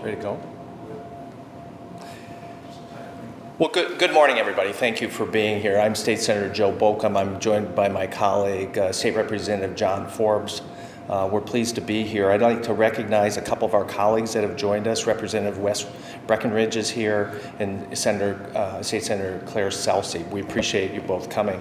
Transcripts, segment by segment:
Ready to go? Well, good morning, everybody. Thank you for being here. I'm State Senator Joe Bolkcom. I'm joined by my colleague, State Representative John Forbes. We're pleased to be here. I'd like to recognize a couple of our colleagues that have joined us. Representative Wes Breckenridge is here, and State Senator Claire Selsey. We appreciate you both coming.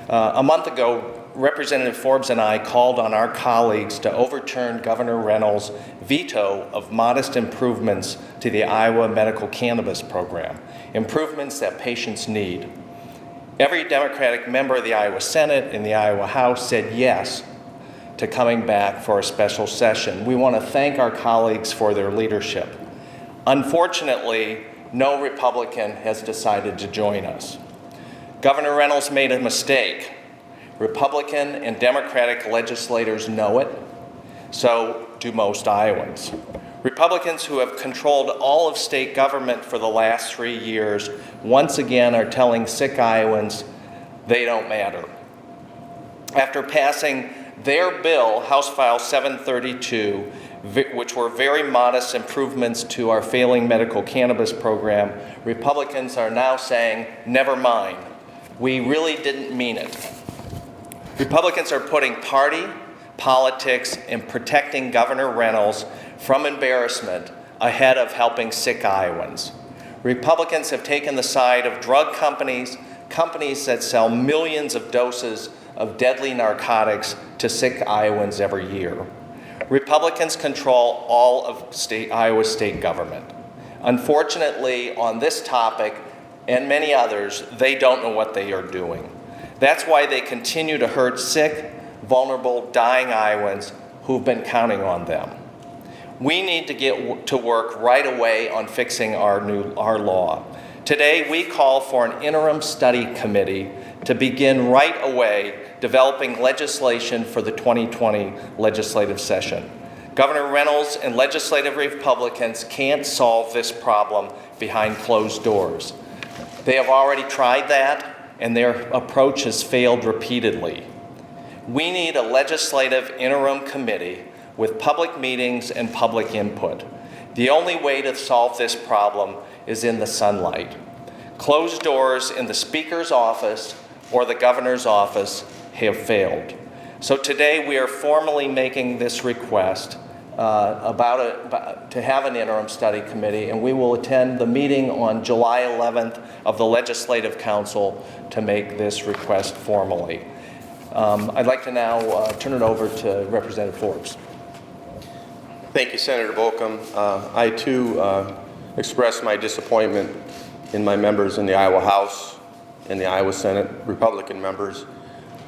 A month ago, Representative Forbes and I called on our colleagues to overturn Governor Reynolds' veto of modest improvements to the Iowa medical cannabis program, improvements that patients need. Every Democratic member of the Iowa Senate and the Iowa House said yes to coming back for a special session. We want to thank our colleagues for their leadership. Unfortunately, no Republican has decided to join us. Governor Reynolds made a mistake. Republican and Democratic legislators know it, so do most Iowans. Republicans who have controlled all of state government for the last 3 years once again are telling sick Iowans they don't matter. After passing their bill, House File 732, which were very modest improvements to our failing medical cannabis program, Republicans are now saying, never mind, we really didn't mean it. Republicans are putting party, politics, and protecting Governor Reynolds from embarrassment ahead of helping sick Iowans. Republicans have taken the side of drug companies, companies that sell millions of doses of deadly narcotics to sick Iowans every year. Republicans control all of Iowa state government. Unfortunately, on this topic and many others, they don't know what they are doing. That's why they continue to hurt sick, vulnerable, dying Iowans who've been counting on them. We need to get to work right away on fixing our law. Today, we call for an interim study committee to begin right away developing legislation for the 2020 legislative session. Governor Reynolds and legislative Republicans can't solve this problem behind closed doors. They have already tried that, and their approach has failed repeatedly. We need a legislative interim committee with public meetings and public input. The only way to solve this problem is in the sunlight. Closed doors in the Speaker's office or the Governor's office have failed. So today we are formally making this request to have an interim study committee, and we will attend the meeting on July 11th of the Legislative Council to make this request formally. I'd like to now turn it over to Representative Forbes. Thank you, Senator Bolkcom. I too express my disappointment in my members in the Iowa House and the Iowa Senate, Republican members,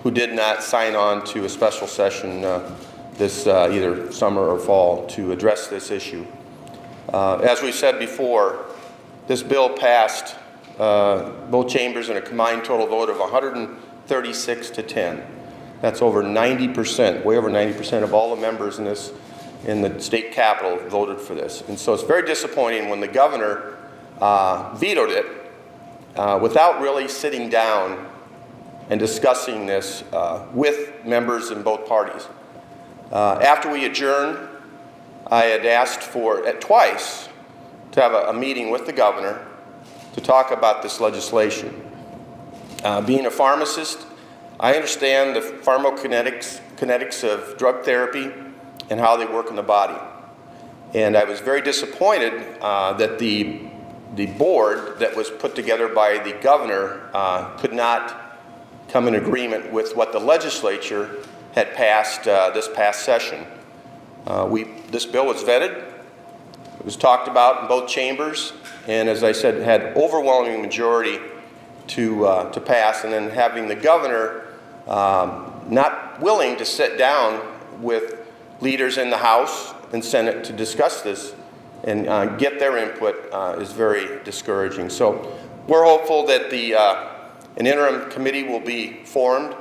who did not sign on to a special session this either summer or fall to address this issue. As we said before, this bill passed both chambers in a combined total vote of 136 to 10. That's over 90%, way over 90% of all the members in the state capitol voted for this. And so it's very disappointing when the governor vetoed it without really sitting down and discussing this with members in both parties. After we adjourned, I had asked for twice to have a meeting with the governor to talk about this legislation. Being a pharmacist, I understand the pharmacokinetics of drug therapy and how they work in the body. And I was very disappointed that the board that was put together by the governor could not come in agreement with what the legislature had passed this past session. This bill was vetted, it was talked about in both chambers, and as I said, had overwhelming majority to pass, and then having the governor not willing to sit down with leaders in the House and Senate to discuss this and get their input is very discouraging. So we're hopeful that an interim committee will be formed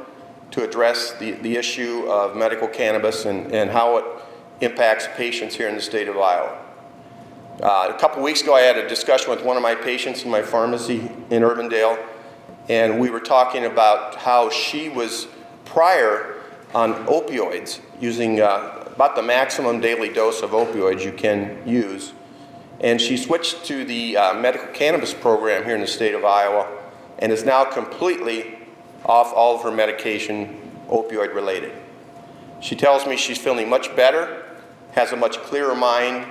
to address the issue of medical cannabis and how it impacts patients here in the state of Iowa. A couple weeks ago, I had a discussion with one of my patients in my pharmacy in Urbandale, and we were talking about how she was prior on opioids, using about the maximum daily dose of opioids you can use. and she switched to the medical cannabis program here in the state of Iowa and is now completely off all of her medication, opioid related. She tells me she's feeling much better, has a much clearer mind,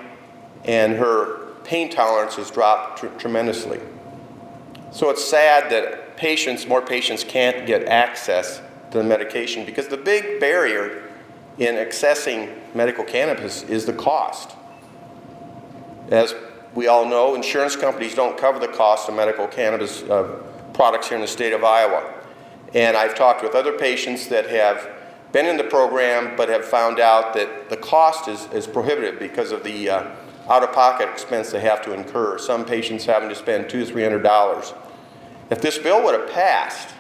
and her pain tolerance has dropped tremendously. So it's sad that more patients can't get access to the medication because the big barrier in accessing medical cannabis is the cost. As we all know, insurance companies don't cover the cost of medical cannabis products here in the state of Iowa. And I've talked with other patients that have been in the program but have found out that the cost is prohibitive because of the out-of-pocket expense they have to incur. Some patients having to spend $200 to $300. If this bill would have passed,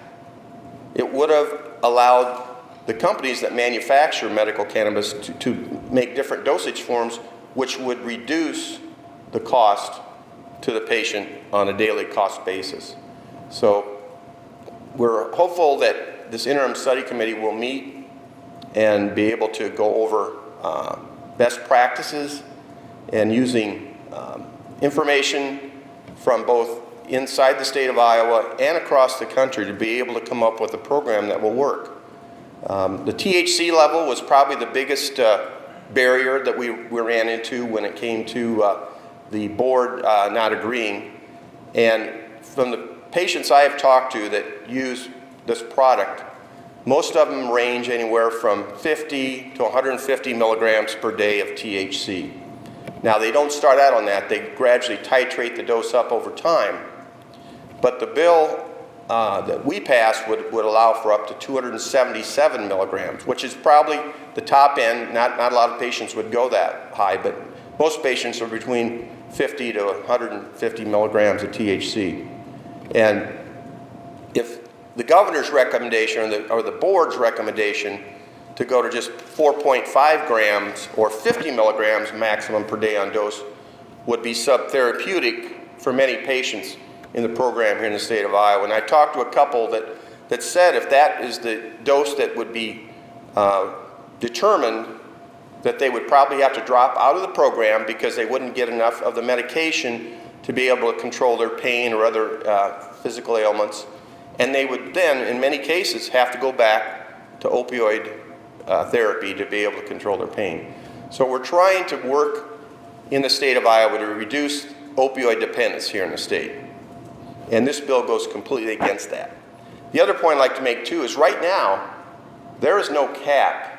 it would have allowed the companies that manufacture medical cannabis to make different dosage forms, which would reduce the cost to the patient on a daily cost basis. So we're hopeful that this interim study committee will meet and be able to go over best practices and using information from both inside the state of Iowa and across the country to be able to come up with a program that will work. The THC level was probably the biggest barrier that we ran into when it came to the board not agreeing. And from the patients I have talked to that use this product, most of them range anywhere from 50 to 150 milligrams per day of THC. Now, they don't start out on that. They gradually titrate the dose up over time. But the bill that we passed would allow for up to 277 milligrams, which is probably the top end. Not a lot of patients would go that high, but most patients are between 50 to 150 milligrams of THC. And if the governor's recommendation or the board's recommendation to go to just 4.5 grams or 50 milligrams maximum per day on dose would be subtherapeutic for many patients in the program here in the state of Iowa. And I talked to a couple that said if that is the dose that would be determined, that they would probably have to drop out of the program because they wouldn't get enough of the medication to be able to control their pain or other physical ailments. And they would then, in many cases, have to go back to opioid therapy to be able to control their pain. So we're trying to work in the state of Iowa to reduce opioid dependence here in the state. And this bill goes completely against that. The other point I'd like to make too is right now, there is no cap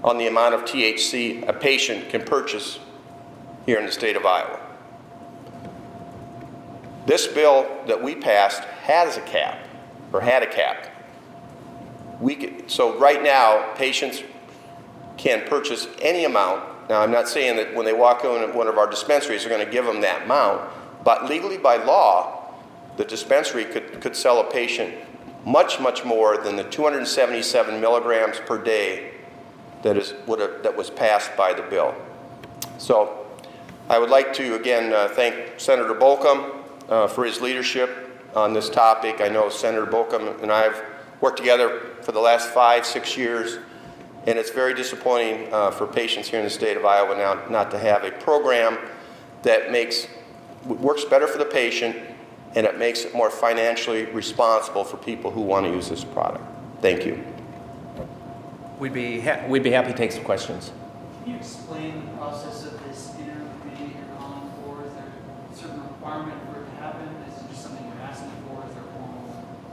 on the amount of THC a patient can purchase here in the state of Iowa. This bill that we passed has a cap, or had a cap. So right now, patients can purchase any amount. Now, I'm not saying that when they walk in one of our dispensaries, they're going to give them that amount, but legally by law, the dispensary could sell a patient much, much more than the 277 milligrams per day that was passed by the bill. So I would like to, again, thank Senator Bolkcom for his leadership on this topic. I know Senator Bolkcom and I have worked together for the last 5-6 years, and it's very disappointing for patients here in the state of Iowa now not to have a program that works better for the patient, and it makes it more financially responsible for people who want to use this product. Thank you. We'd be happy to take some questions. Can you explain the process of this interim committee that you're calling for? Is there a certain requirement for it to happen? Is it just something you're asking for? Is there a formal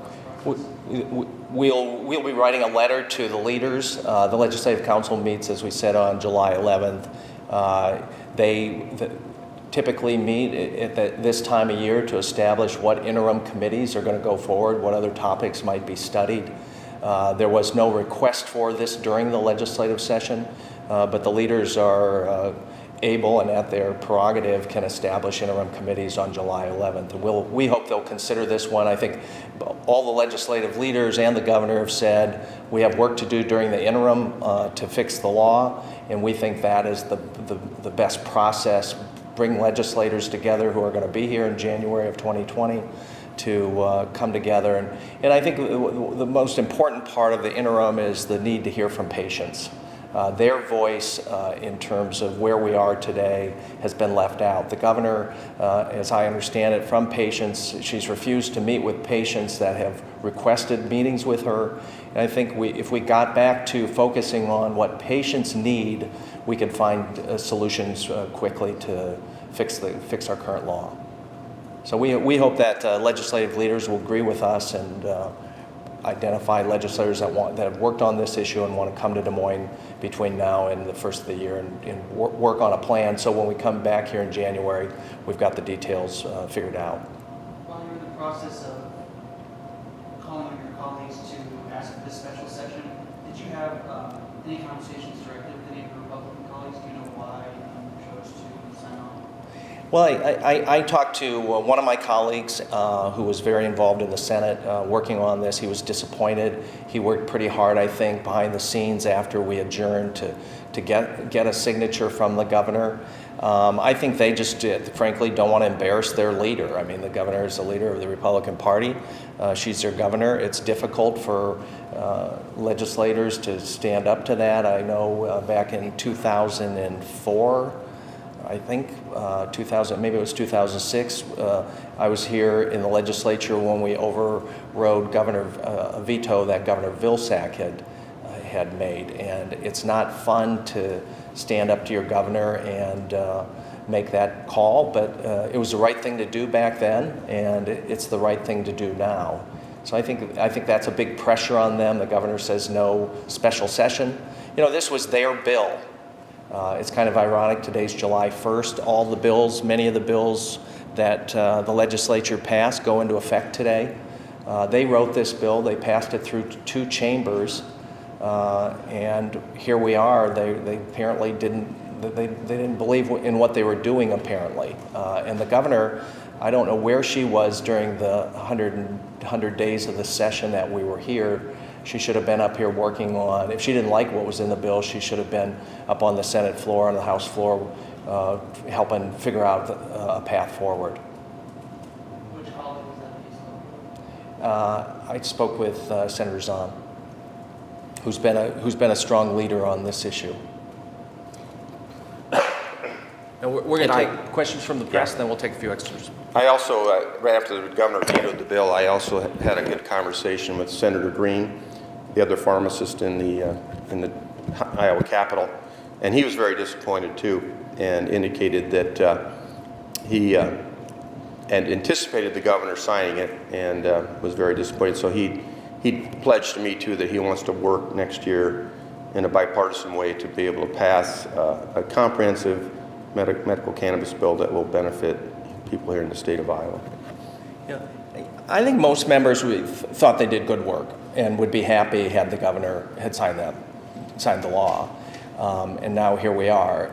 process? We'll be writing a letter to the leaders. The Legislative Council meets, as we said, on July 11th. They typically meet at this time of year to establish what interim committees are going to go forward, what other topics might be studied. There was no request for this during the legislative session, but the leaders are able and at their prerogative can establish interim committees on July 11th. And we hope they'll consider this one. I think all the legislative leaders and the governor have said we have work to do during the interim to fix the law, and we think that is the best process. Bring legislators together who are going to be here in January of 2020 to come together. And I think the most important part of the interim is the need to hear from patients. their voice in terms of where we are today has been left out. The governor, as I understand it from patients, she's refused to meet with patients that have requested meetings with her. And I think if we got back to focusing on what patients need, we could find solutions quickly to fix our current law. So we hope that legislative leaders will agree with us and identify legislators that have worked on this issue and want to come to Des Moines between now and the first of the year and work on a plan, so when we come back here in January, we've got the details figured out. While you're in the process of calling on your colleagues to ask for this special session, did you have any conversations directly with any of your Republican colleagues? Do you know why you chose to sign on? Well, I talked to one of my colleagues who was very involved in the Senate working on this. He was disappointed. He worked pretty hard, I think, behind the scenes after we adjourned to get a signature from the governor. I think they just, frankly, don't want to embarrass their leader. I mean, the governor is the leader of the Republican Party. She's their governor. It's difficult for legislators to stand up to that. I know back in 2004, I think maybe it was 2006, I was here in the legislature when we overrode a veto that Governor Vilsack had made. And it's not fun to stand up to your governor and make that call, but it was the right thing to do back then, and it's the right thing to do now. So I think that's a big pressure on them. The governor says no special session. You know, this was their bill. It's kind of ironic, today's July 1st. Many of the bills that the legislature passed go into effect today. They wrote this bill, they passed it through two chambers, and here we are. They apparently didn't believe in what they were doing, apparently. And the governor, I don't know where she was during the 100 days of the session that we were here. She should have been up here working on, if she didn't like what was in the bill, she should have been up on the Senate floor, on the House floor, helping figure out a path forward. Which colleague was that you spoke with? I spoke with Senator Zahn, who's been a strong leader on this issue. And we're going to take questions from the press, then we'll take a few extras. I also, right after the governor vetoed the bill, I also had a good conversation with Senator Green, the other pharmacist in the Iowa Capitol, and he was very disappointed too, and indicated that he had anticipated the governor signing it, and was very disappointed. So he pledged to me too that he wants to work next year in a bipartisan way to be able to pass a comprehensive medical cannabis bill that will benefit people here in the state of Iowa. Yeah, I think most members thought they did good work and would be happy had the governor had signed the law. And now here we are.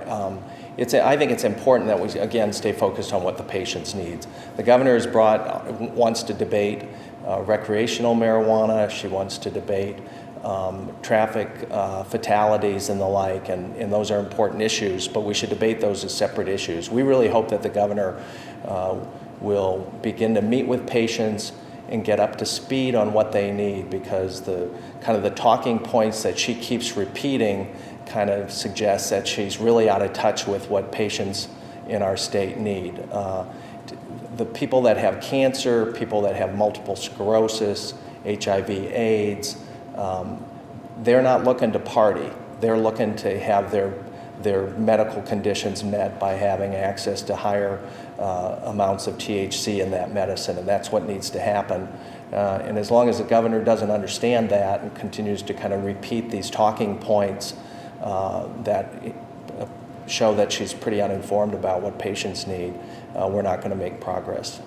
I think it's important that we, again, stay focused on what the patients need. The governor wants to debate recreational marijuana. She wants to debate traffic fatalities and the like, and those are important issues, but we should debate those as separate issues. We really hope that the governor will begin to meet with patients and get up to speed on what they need, because the talking points that she keeps repeating kind of suggests that she's really out of touch with what patients in our state need. The people that have cancer, people that have multiple sclerosis, HIV/AIDS, they're not looking to party. They're looking to have their medical conditions met by having access to higher amounts of THC in that medicine, and that's what needs to happen. And as long as the governor doesn't understand that and continues to kind of repeat these talking points that show that she's pretty uninformed about what patients need, we're not going to make progress.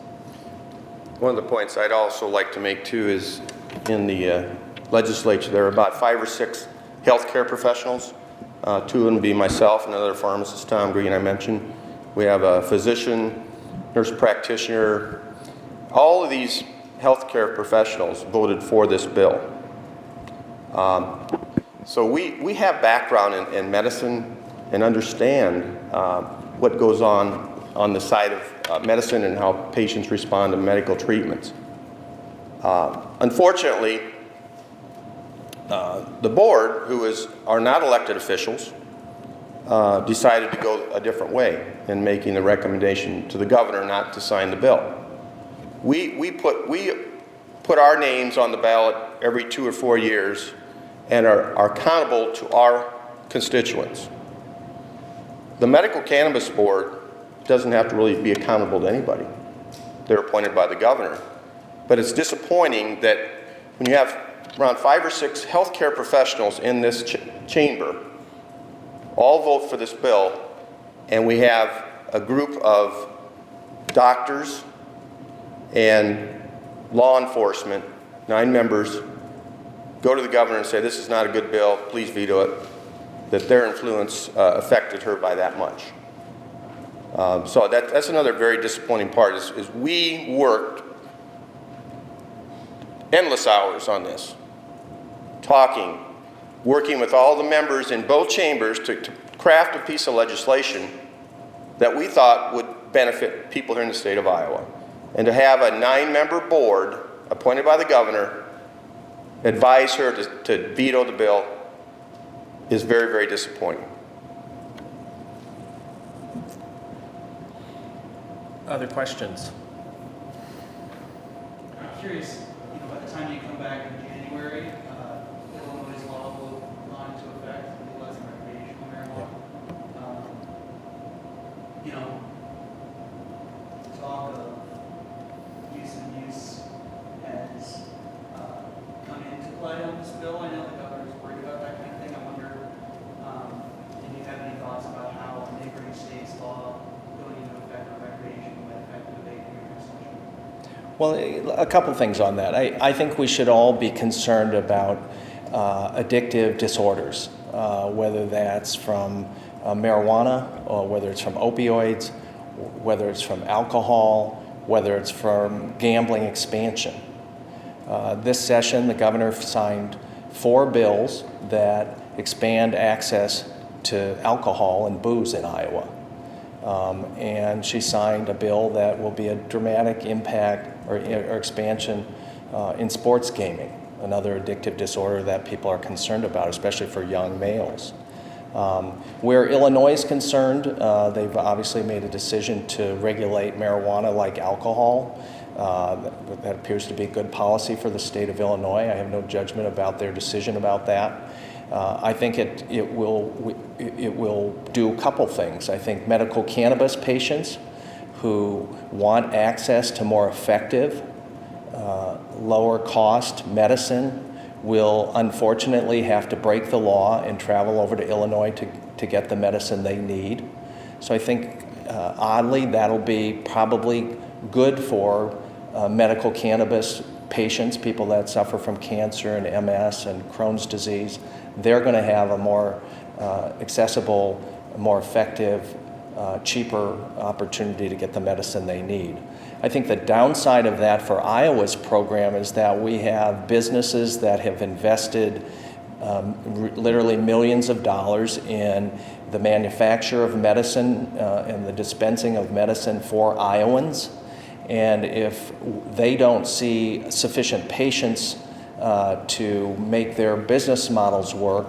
One of the points I'd also like to make too is in the legislature there are about 5 or 6 healthcare professionals. 2 of them be myself and another pharmacist, Tom Green, I mentioned. We have a physician, nurse practitioner. All of these healthcare professionals voted for this bill. So we have background in medicine and understand what goes on the side of medicine and how patients respond to medical treatments. Unfortunately, The board, are not elected officials, decided to go a different way in making the recommendation to the governor not to sign the bill. We put our names on the ballot every 2 or 4 years and are accountable to our constituents. The Medical Cannabis Board doesn't have to really be accountable to anybody. They're appointed by the governor. But it's disappointing that when you have around 5 or 6 healthcare professionals in this chamber all vote for this bill, and we have a group of doctors and law enforcement, 9 members, go to the governor and say, this is not a good bill, please veto it, that their influence affected her by that much. So that's another very disappointing part, is we worked endless hours on this, talking, working with all the members in both chambers to craft a piece of legislation that we thought would benefit people here in the state of Iowa. And to have a 9-member board appointed by the governor advise her to veto the bill is very, very disappointing. Other questions? I'm curious, by the time you come back in January, Illinois' law will go into effect, legalizing recreational marijuana. Talk of use and use has come into play on this bill. I know the governor's worried about that kind of thing. I wonder if you have any thoughts about how a neighboring state's law going into effect on recreation might affect the debate in your session. Well, a couple things on that. I think we should all be concerned about addictive disorders, whether that's from marijuana, or whether it's from opioids, whether it's from alcohol, whether it's from gambling expansion. This session, the governor signed 4 bills that expand access to alcohol and booze in Iowa. And she signed a bill that will be a dramatic impact or expansion in sports gaming, another addictive disorder that people are concerned about, especially for young males. Where Illinois is concerned, they've obviously made a decision to regulate marijuana like alcohol. That appears to be good policy for the state of Illinois. I have no judgment about their decision about that. I think it will do a couple things. I think medical cannabis patients who want access to more effective, lower cost medicine will unfortunately have to break the law and travel over to Illinois to get the medicine they need. So I think oddly that'll be probably good for medical cannabis patients, people that suffer from cancer and MS and Crohn's disease. They're going to have a more accessible, more effective, cheaper opportunity to get the medicine they need. I think the downside of that for Iowa's program is that we have businesses that have invested literally millions of dollars in the manufacture of medicine and the dispensing of medicine for Iowans. And if they don't see sufficient patients to make their business models work,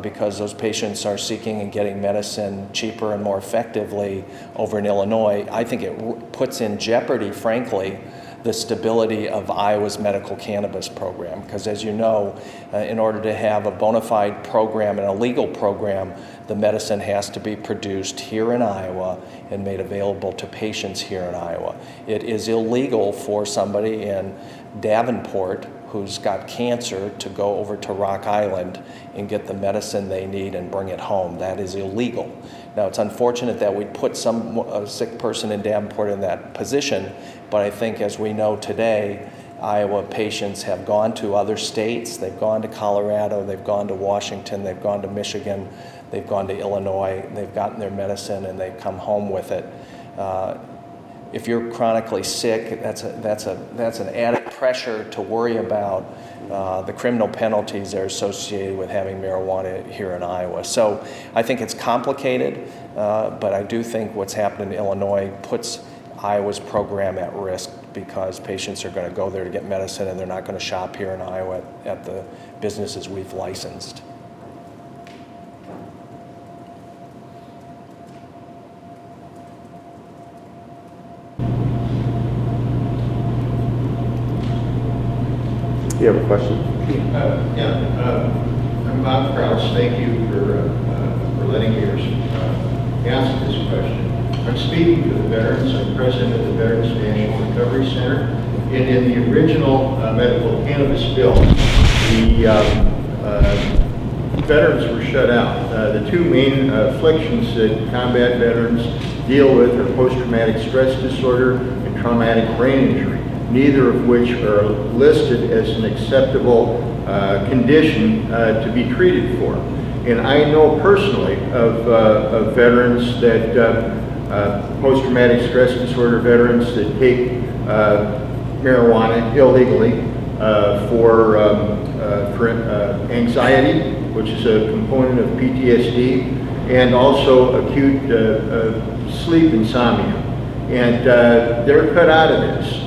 because those patients are seeking and getting medicine cheaper and more effectively over in Illinois, I think it puts in jeopardy, frankly, the stability of Iowa's medical cannabis program. Because as you know, in order to have a bona fide program and a legal program, the medicine has to be produced here in Iowa and made available to patients here in Iowa. It is illegal for somebody in Davenport who's got cancer to go over to Rock Island and get the medicine they need and bring it home. That is illegal. Now, it's unfortunate that we put a sick person in Davenport in that position, but I think as we know today, Iowa patients have gone to other states. They've gone to Colorado, they've gone to Washington, they've gone to Michigan, they've gone to Illinois, they've gotten their medicine and they've come home with it. If you're chronically sick, that's an added pressure to worry about the criminal penalties that are associated with having marijuana here in Iowa. So I think it's complicated, but I do think what's happened in Illinois puts Iowa's program at risk because patients are going to go there to get medicine and they're not going to shop here in Iowa at the businesses we've licensed. You have a question? I'm Bob Krause. Thank you for letting me ask this question. I'm speaking to the veterans. I'm president of the Veterans National Recovery Center. And in the original medical cannabis bill, the veterans were shut out. The two main afflictions that combat veterans deal with are post-traumatic stress disorder and traumatic brain injury, neither of which are listed as an acceptable condition to be treated for. And I know personally of veterans that, post-traumatic stress disorder veterans that take marijuana illegally for anxiety, which is a component of PTSD, and also acute sleep insomnia. And they're cut out of this.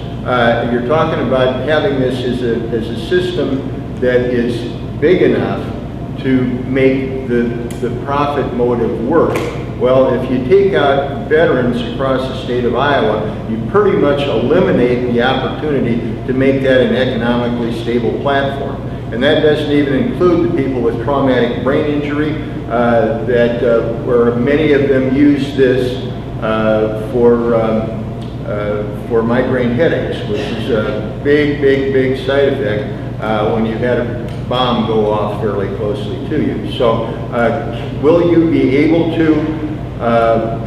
You're talking about having this as a system that is big enough to make the profit motive work. Well, if you take out veterans across the state of Iowa, you pretty much eliminate the opportunity to make that an economically stable platform. And that doesn't even include the people with traumatic brain injury, where many of them use this for migraine headaches, which is a big side effect when you've had a bomb go off fairly closely to you. So will you be able to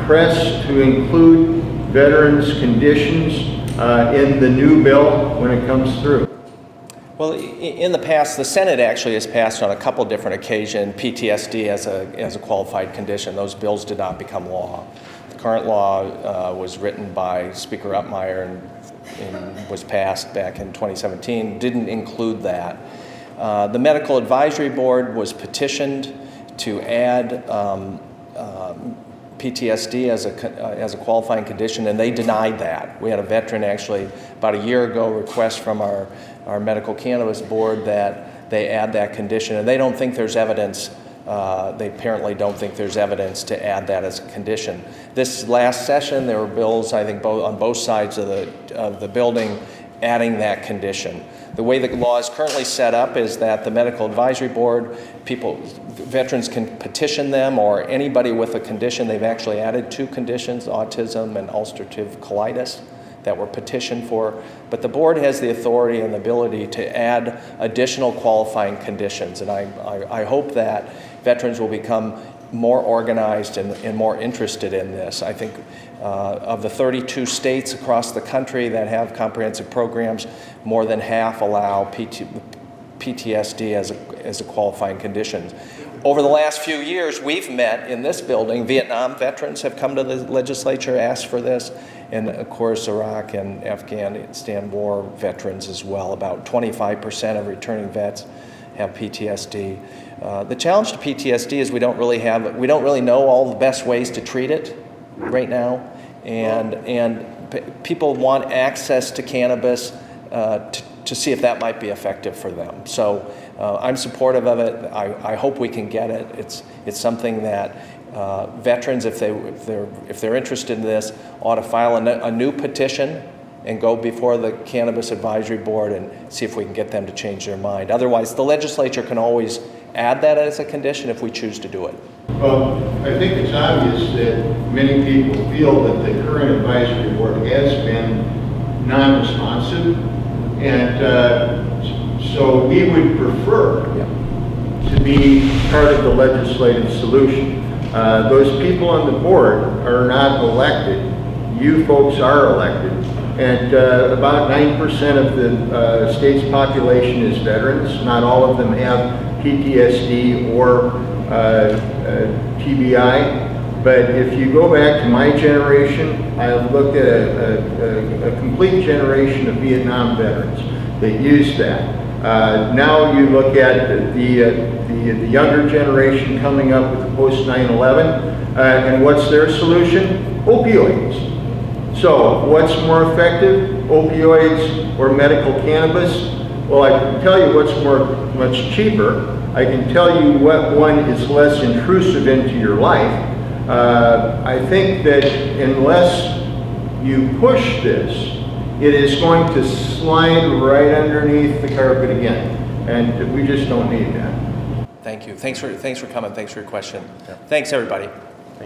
press to include veterans' conditions in the new bill when it comes through? Well, in the past, the Senate actually has passed on a couple different occasions PTSD as a qualified condition. Those bills did not become law. The current law was written by Speaker Uppmeyer and was passed back in 2017, didn't include that. The Medical Advisory Board was petitioned to add PTSD as a qualifying condition, and they denied that. We had a veteran actually about a year ago request from our Medical Cannabis Board that they add that condition, and they don't think there's evidence. They apparently don't think there's evidence to add that as a condition. This last session, there were bills, I think, on both sides of the building adding that condition. The way the law is currently set up is that the Medical Advisory Board, veterans can petition them, or anybody with a condition. They've actually added two conditions, autism and ulcerative colitis, that were petitioned for. But the board has the authority and the ability to add additional qualifying conditions. And I hope that veterans will become more organized and more interested in this. I think of the 32 states across the country that have comprehensive programs, more than half allow PTSD as a qualifying condition. Over the last few years, we've met in this building. Vietnam veterans have come to the legislature, asked for this, and of course Iraq and Afghanistan war veterans as well. About 25% of returning vets have PTSD. The challenge to PTSD is we don't really know all the best ways to treat it right now, and people want access to cannabis to see if that might be effective for them. So I'm supportive of it. I hope we can get it. It's something that veterans, if they're interested in this, ought to file a new petition and go before the Cannabis Advisory Board and see if we can get them to change their mind. Otherwise, the legislature can always add that as a condition if we choose to do it. Well, I think it's obvious that many people feel that the current advisory board has been non-responsive, and so we would prefer to be part of the legislative solution. Those people on the board are not elected. You folks are elected. And about 9% of the state's population is veterans. Not all of them have PTSD or TBI. But if you go back to my generation, I looked at a complete generation of Vietnam veterans that used that. Now you look at the younger generation coming up with the post 9/11, and what's their solution? Opioids. So what's more effective, opioids or medical cannabis? Well, I can tell you what's much cheaper. I can tell you what one is less intrusive into your life. I think that unless you push this, it is going to slide right underneath the carpet again. And we just don't need that. Thank you. Thanks for coming. Thanks for your question. Thanks, everybody.